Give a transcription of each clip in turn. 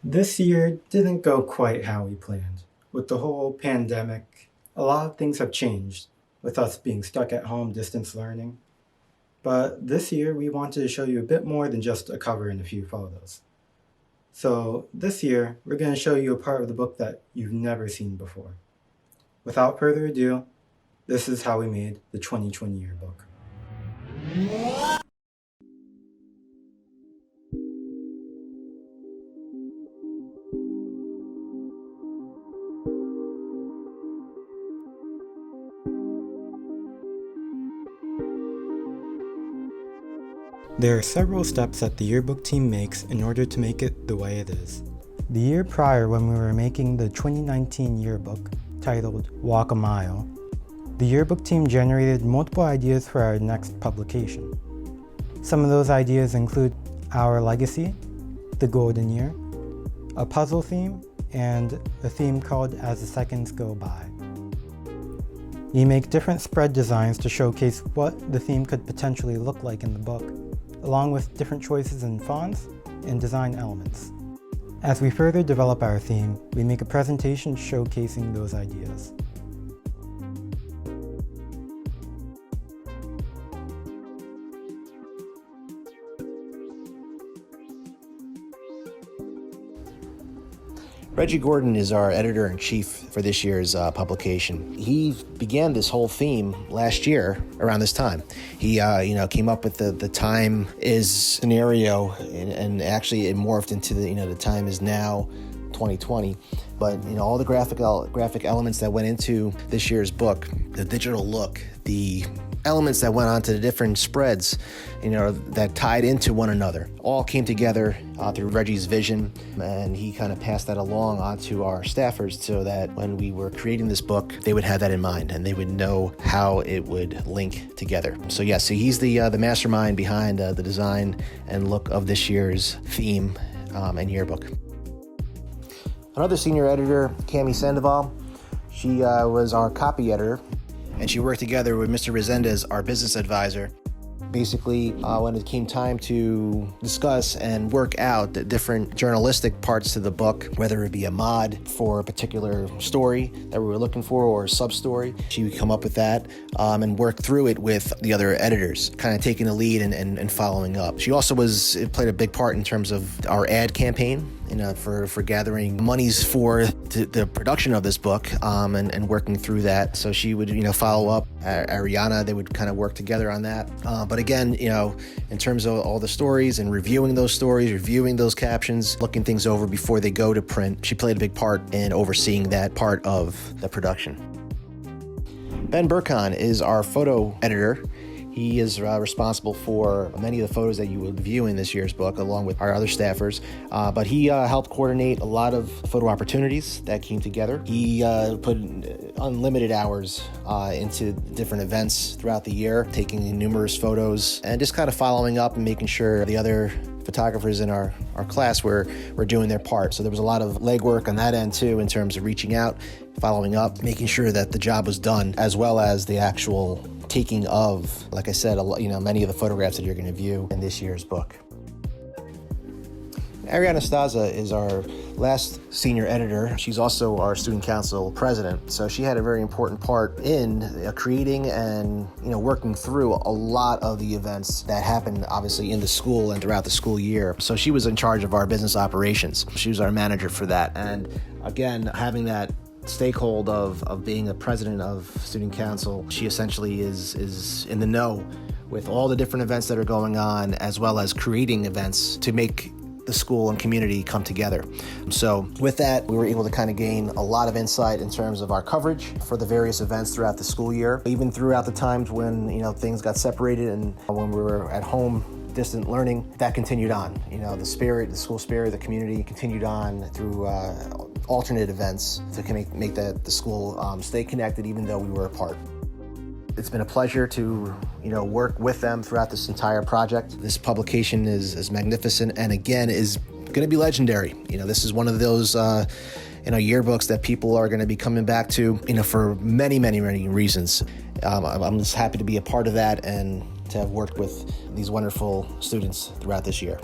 This year didn't go quite how we planned. With the whole pandemic, a lot of things have changed, with us being stuck at home distance learning. But this year we wanted to show you a bit more than just a cover and a few photos. So this year we're going to show you a part of the book that you've never seen before. Without further ado, this is how we made the 2020 yearbook. There are several steps that the yearbook team makes in order to make it the way it is. The year prior, when we were making the 2019 yearbook, titled Walk a Mile, the yearbook team generated multiple ideas for our next publication. Some of those ideas include our legacy, the golden year, a puzzle theme, and a theme called As the Seconds Go By. We make different spread designs to showcase what the theme could potentially look like in the book, along with different choices in fonts and design elements. As we further develop our theme, we make a presentation showcasing those ideas. Reggie Gordon is our editor-in-chief for this year's publication. He began this whole theme last year around this time. He came up with the time is scenario, and actually it morphed into the time is now 2020. But all the graphic elements that went into this year's book, the digital look, the elements that went onto the different spreads, that tied into one another, all came together through Reggie's vision, and he kind of passed that along onto our staffers so that when we were creating this book, they would have that in mind and they would know how it would link together. So he's the mastermind behind the design and look of this year's theme and yearbook. Another senior editor, Cami Sandoval, she was our copy editor, and she worked together with Mr. Resendez, our business advisor. Basically, when it came time to discuss and work out the different journalistic parts to the book, whether it be a mod for a particular story that we were looking for or a sub-story, she would come up with that and work through it with the other editors, kind of taking the lead and following up. She also played a big part in terms of our ad campaign, for gathering monies for the production of this book and working through that. So she would, follow up. Ariana, they would kind of work together on that. But again, in terms of all the stories and reviewing those stories, reviewing those captions, looking things over before they go to print, she played a big part in overseeing that part of the production. Ben Burkhan is our photo editor. He is responsible for many of the photos that you will view in this year's book, along with our other staffers. But he helped coordinate a lot of photo opportunities that came together. He put unlimited hours into different events throughout the year, taking numerous photos and just kind of following up and making sure the other photographers in our class were doing their part. So there was a lot of legwork on that end too, in terms of reaching out, following up, making sure that the job was done, as well as the actual taking of, like I said, many of the photographs that you're going to view in this year's book. Ariana Staza is our last senior editor. She's also our student council president. So she had a very important part in creating and working through a lot of the events that happened obviously in the school and throughout the school year. So she was in charge of our business operations. She was our manager for that. And again, having that stakeholder of being a president of student council, she essentially is in the know with all the different events that are going on, as well as creating events to make the school and community come together. So with that, we were able to kind of gain a lot of insight in terms of our coverage for the various events throughout the school year, even throughout the times when things got separated and when we were at home distant learning, that continued on. You know, the school spirit, the community continued on through alternate events to make the school stay connected even though we were apart. It's been a pleasure to, work with them throughout this entire project. This publication is magnificent and again is going to be legendary. This is one of those yearbooks that people are going to be coming back to, for many, many, many reasons. I'm just happy to be a part of that and to have worked with these wonderful students throughout this year.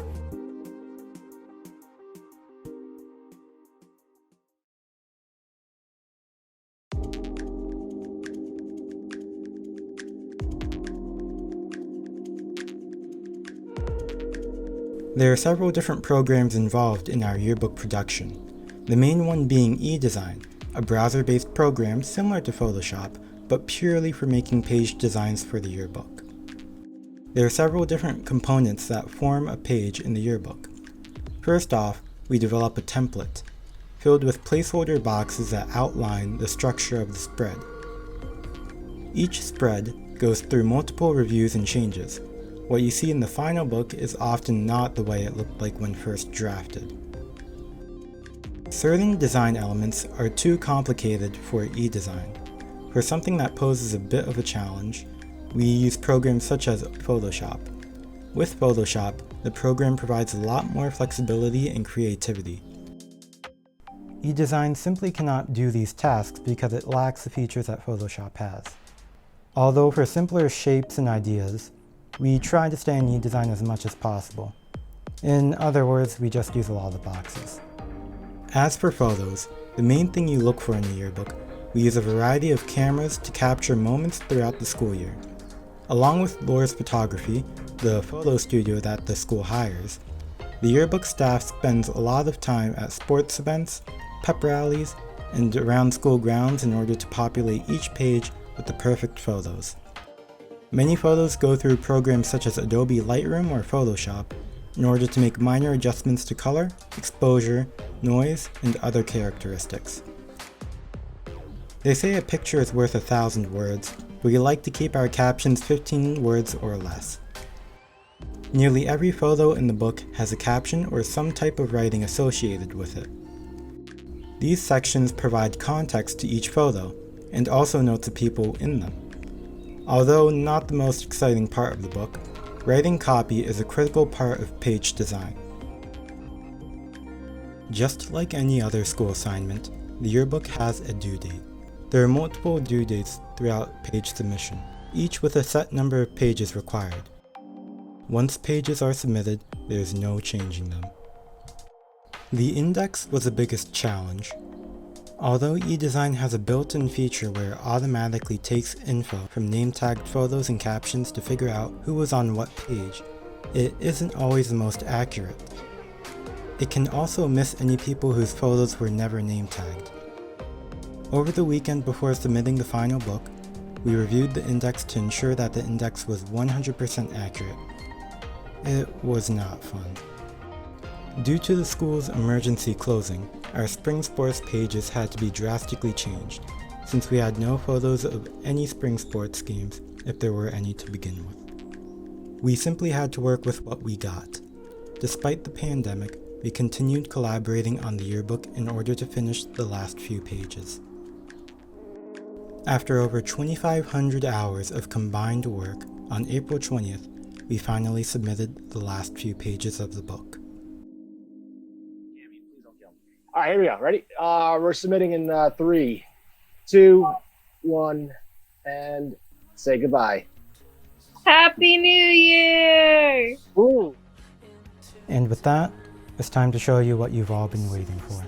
There are several different programs involved in our yearbook production, the main one being eDesign, a browser-based program similar to Photoshop, but purely for making page designs for the yearbook. There are several different components that form a page in the yearbook. First off, we develop a template, filled with placeholder boxes that outline the structure of the spread. Each spread goes through multiple reviews and changes. What you see in the final book is often not the way it looked like when first drafted. Certain design elements are too complicated for eDesign. For something that poses a bit of a challenge, we use programs such as Photoshop. With Photoshop, the program provides a lot more flexibility and creativity. eDesign simply cannot do these tasks because it lacks the features that Photoshop has. Although for simpler shapes and ideas, we try to stay in eDesign as much as possible. In other words, we just use a lot of the boxes. As for photos, the main thing you look for in the yearbook, we use a variety of cameras to capture moments throughout the school year. Along with Laura's Photography, the photo studio that the school hires, the yearbook staff spends a lot of time at sports events, pep rallies, and around school grounds in order to populate each page with the perfect photos. Many photos go through programs such as Adobe Lightroom or Photoshop in order to make minor adjustments to color, exposure, noise, and other characteristics. They say a picture is worth 1,000 words, but we like to keep our captions 15 words or less. Nearly every photo in the book has a caption or some type of writing associated with it. These sections provide context to each photo, and also notes the people in them. Although not the most exciting part of the book, writing copy is a critical part of page design. Just like any other school assignment, the yearbook has a due date. There are multiple due dates throughout page submission, each with a set number of pages required. Once pages are submitted, there is no changing them. The index was the biggest challenge. Although eDesign has a built-in feature where it automatically takes info from name-tagged photos and captions to figure out who was on what page, it isn't always the most accurate. It can also miss any people whose photos were never name-tagged. Over the weekend before submitting the final book, we reviewed the index to ensure that the index was 100% accurate. It was not fun. Due to the school's emergency closing, our spring sports pages had to be drastically changed, since we had no photos of any spring sports games if there were any to begin with. We simply had to work with what we got. Despite the pandemic, we continued collaborating on the yearbook in order to finish the last few pages. After over 2,500 hours of combined work, on April 20th, we finally submitted the last few pages of the book. All right, here we go. Ready? We're submitting in 3, 2, 1, and say goodbye. Happy New Year! Ooh. And with that, it's time to show you what you've all been waiting for.